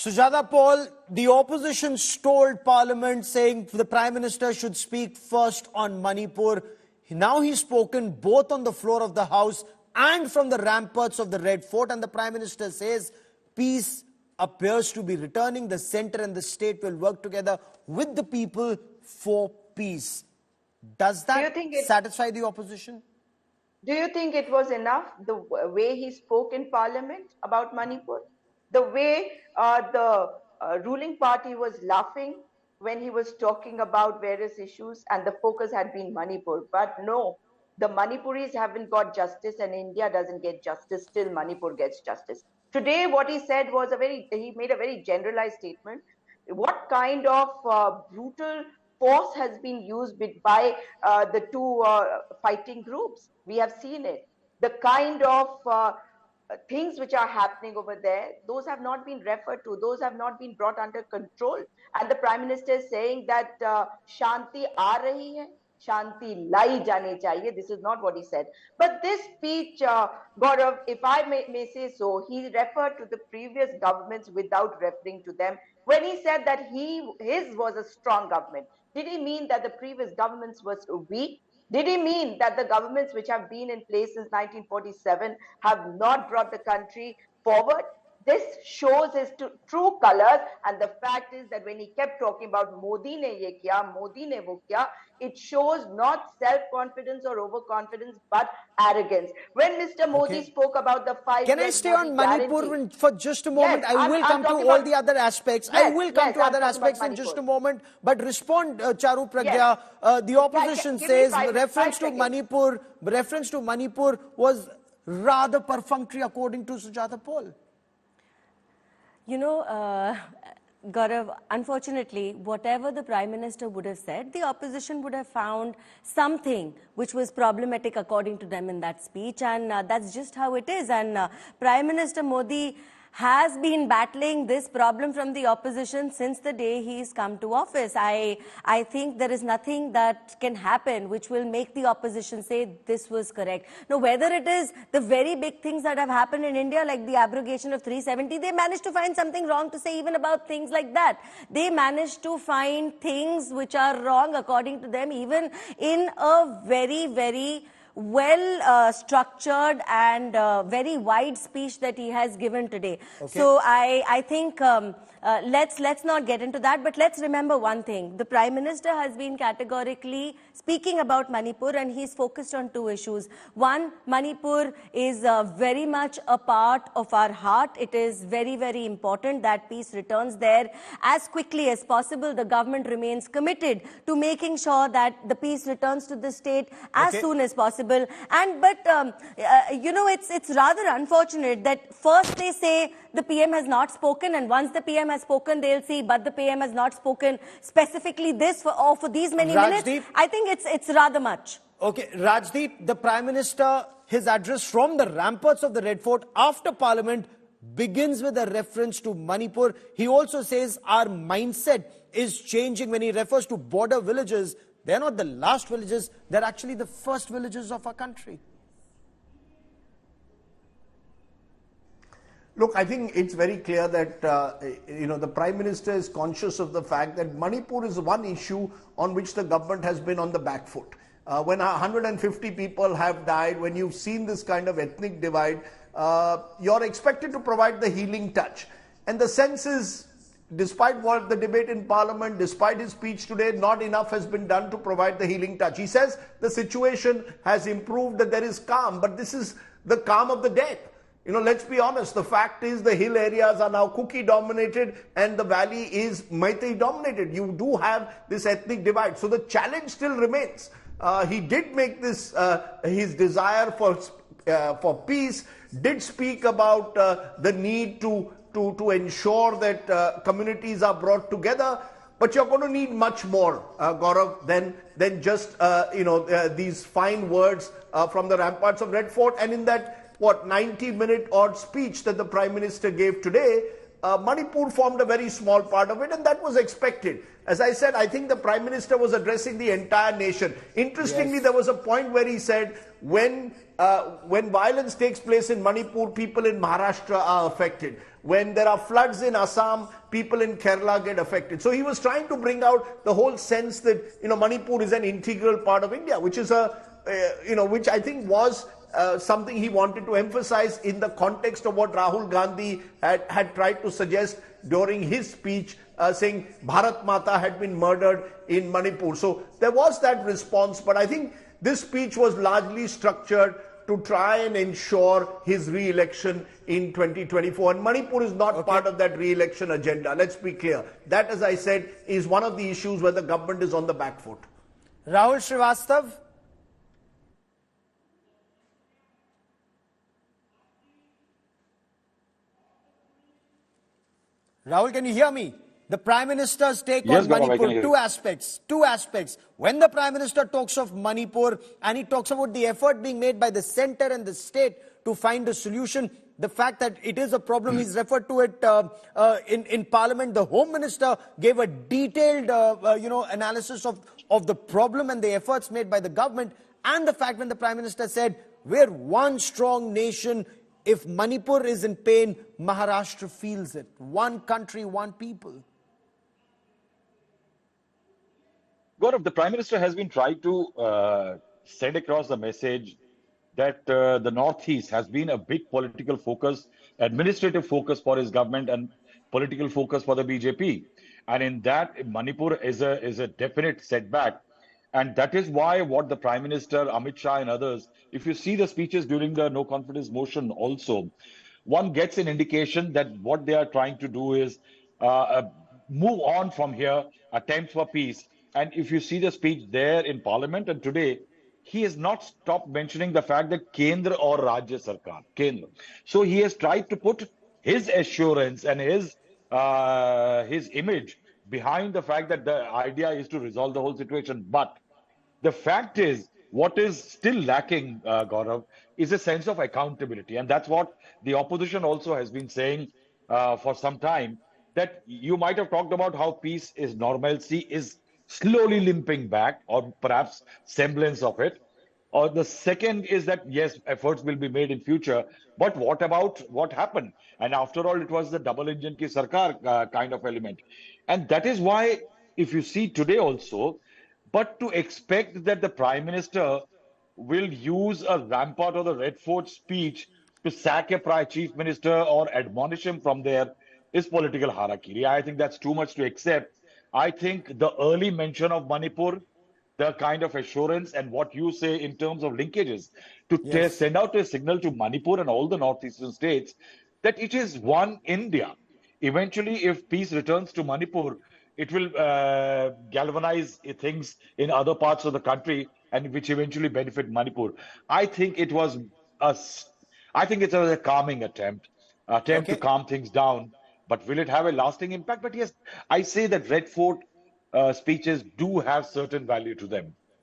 Sujata Paul, the opposition stalled Parliament saying the Prime Minister should speak first on Manipur. Now he's spoken both on the floor of the House and from the ramparts of the Red Fort, and the Prime Minister says peace appears to be returning. The centre and the state will work together with the people for peace. Does that satisfy the opposition? Do you think it was enough, the way he spoke in Parliament about Manipur? The way the ruling party was laughing when he was talking about various issues and the focus had been Manipur. But no, the Manipuris haven't got justice and India doesn't get justice till Manipur gets justice. Today, what he said was he made a very generalized statement. What kind of brutal force has been used by the two fighting groups? We have seen it. The kind of things which are happening over there, those have not been referred to, those have not been brought under control. And the Prime Minister is saying that Shanti aa rahi hai, Shanti lai jani chahiye. This is not what he said. But this speech, Gaurav, if I may say so, he referred to the previous governments without referring to them. When he said that his was a strong government, did he mean that the previous governments was weak? Did he mean that the governments which have been in place since 1947 have not brought the country forward? This shows his true colors, and the fact is that when he kept talking about Modi ne ye kiya, Modi ne wo kiya, it shows not self-confidence or overconfidence, but arrogance. When Mr. Modi spoke about the 5 Can I stay on Manipur for just a moment? Yes, I will come to all the other aspects. Yes, I will come to other aspects in just a moment. But respond, Charu, Pragya. Yes. The opposition says reference to Manipur was rather perfunctory, according to Sujata Paul. You know, Gaurav, unfortunately, whatever the Prime Minister would have said, the opposition would have found something which was problematic according to them in that speech, and that's just how it is. And Prime Minister Modi has been battling this problem from the opposition since the day he's come to office. I think there is nothing that can happen which will make the opposition say this was correct. No, whether it is the very big things that have happened in India, like the abrogation of 370, they managed to find something wrong to say even about things like that. They managed to find things which are wrong according to them, even in a very, very well structured and very wide speech that he has given today. Okay. So I think let's not get into that, but let's remember one thing. The Prime Minister has been categorically speaking about Manipur, and he's focused on two issues. One, Manipur is very much a part of our heart. It is very, very important that peace returns there as quickly as possible. The government remains committed to making sure that the peace returns to the state as soon as possible. But you know, it's rather unfortunate that first they say the PM has not spoken, and once the PM has spoken, they'll see, but the PM has not spoken specifically this for these many minutes. I think it's rather much. Okay, Rajdeep, the Prime Minister, his address from the ramparts of the Red Fort after Parliament begins with a reference to Manipur. He also says our mindset is changing when he refers to border villages. They're not the last villages, they're actually the first villages of our country. Look, I think it's very clear that the Prime Minister is conscious of the fact that Manipur is one issue on which the government has been on the back foot. When 150 people have died, when you've seen this kind of ethnic divide, you're expected to provide the healing touch. And the sense is, despite what the debate in Parliament, despite his speech today, not enough has been done to provide the healing touch. He says the situation has improved, that there is calm, but this is the calm of the dead. You know, let's be honest, the fact is the hill areas are now Kuki dominated and the valley is Meitei dominated. You do have this ethnic divide. So the challenge still remains. He did make this his desire for peace, did speak about the need to ensure that communities are brought together, but you're going to need much more, Gaurav, than just these fine words from the ramparts of Red Fort. And in that 90-minute odd speech that the Prime Minister gave today, Manipur formed a very small part of it, and that was expected. As I said, I think the Prime Minister was addressing the entire nation. Interestingly, there was a point where he said, when violence takes place in Manipur, people in Maharashtra are affected. when there are floods in Assam, people in Kerala get affected. So he was trying to bring out the whole sense that, Manipur is an integral part of India, which is which I think was something he wanted to emphasize in the context of what Rahul Gandhi had tried to suggest during his speech, saying Bharat Mata had been murdered in Manipur. So there was that response, but I think this speech was largely structured to try and ensure his re-election in 2024. And Manipur is not part of that re-election agenda. Let's be clear. That, as I said, is one of the issues where the government is on the back foot. Rahul Srivastav. Rahul, can you hear me? The Prime Minister's take Yes, on Gaurav, I can Manipur, hear you. two aspects. When the Prime Minister talks of Manipur and he talks about the effort being made by the centre and the state to find a solution, the fact that it is a problem, he's referred to it in Parliament. The Home Minister gave a detailed analysis of the problem and the efforts made by the government, and the fact when the Prime Minister said, we're one strong nation. If Manipur is in pain, Maharashtra feels it. One country, one people. Gaurav, the Prime Minister has been trying to send across the message that the Northeast has been a big political focus, administrative focus for his government and political focus for the BJP. And in that, Manipur is a definite setback. And that is why what the Prime Minister, Amit Shah and others, if you see the speeches during the no confidence motion also, one gets an indication that what they are trying to do is move on from here, attempt for peace. And if you see the speech there in Parliament and today, he has not stopped mentioning the fact that Kendra or Rajya Sarkar, Kendra. So he has tried to put his assurance and his image behind the fact that the idea is to resolve the whole situation. But the fact is, what is still lacking, Gaurav, is a sense of accountability. And that's what the opposition also has been saying for some time, that you might have talked about how peace is normalcy is slowly limping back, or perhaps semblance of it. Or the second is that, yes, efforts will be made in future. But what about what happened? And after all, it was the double engine ki sarkar kind of element. And that is why, if you see today also, but to expect that the Prime Minister will use a rampart or the Red Fort speech to sack a chief minister or admonish him from there is political harakiri. I think that's too much to accept. I think the early mention of Manipur, the kind of assurance and what you say in terms of linkages, to Yes. send out a signal to Manipur and all the northeastern states that it is one India. Eventually, if peace returns to Manipur, it will galvanize things in other parts of the country, and which eventually benefit Manipur. I think it was a, I think it was a calming attempt to Okay. calm things down. But will it have a lasting impact? But yes, I say that Red Fort speeches do have certain value to them.